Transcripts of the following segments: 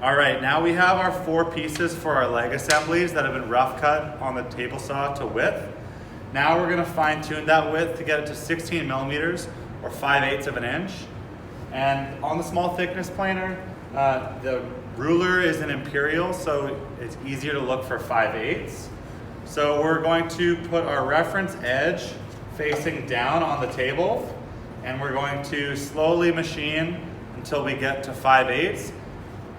All right, now we have our 4 pieces for our leg assemblies that have been rough cut on the table saw to width. Now we're gonna fine tune that width to get it to 16 millimeters or 5/8 of an inch. And on the small thickness planer, the ruler is an imperial, so it's easier to look for 5/8. So we're going to put our reference edge facing down on the table, and we're going to slowly machine until we get to 5/8.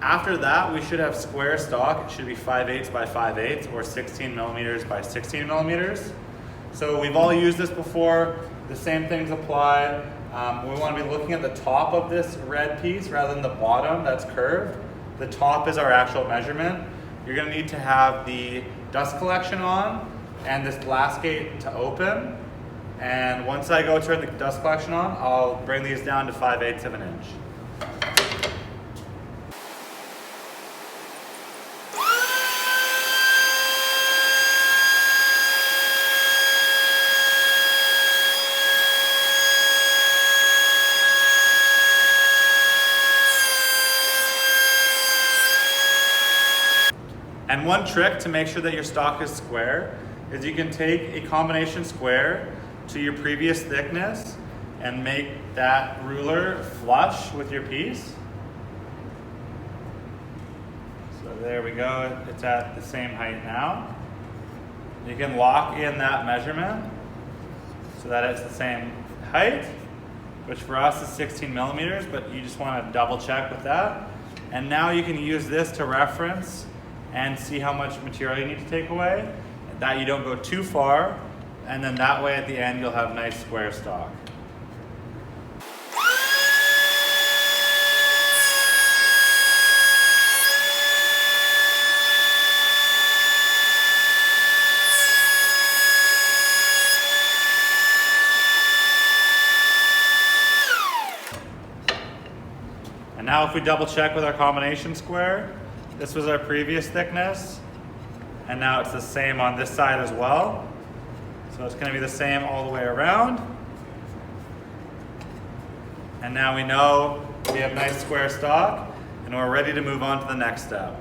After that, we should have square stock. It should be 5/8 by 5/8 or 16 millimeters by 16 millimeters. So we've all used this before. The same things apply. We want to be looking at the top of this red piece rather than the bottom that's curved. The top is our actual measurement. You're going to need to have the dust collection on and this glass gate to open. And once I go turn the dust collection on, I'll bring these down to 5/8 of an inch. And one trick to make sure that your stock is square is you can take a combination square to your previous thickness and make that ruler flush with your piece. So there we go, it's at the same height now. You can lock in that measurement so that it's the same height, which for us is 16 millimeters, but you just want to double check with that. And now you can use this to reference and see how much material you need to take away, that you don't go too far, and then that way at the end you'll have nice square stock. And now if we double check with our combination square, this was our previous thickness, and now it's the same on this side as well. So it's gonna be the same all the way around. And now we know we have nice square stock, and we're ready to move on to the next step.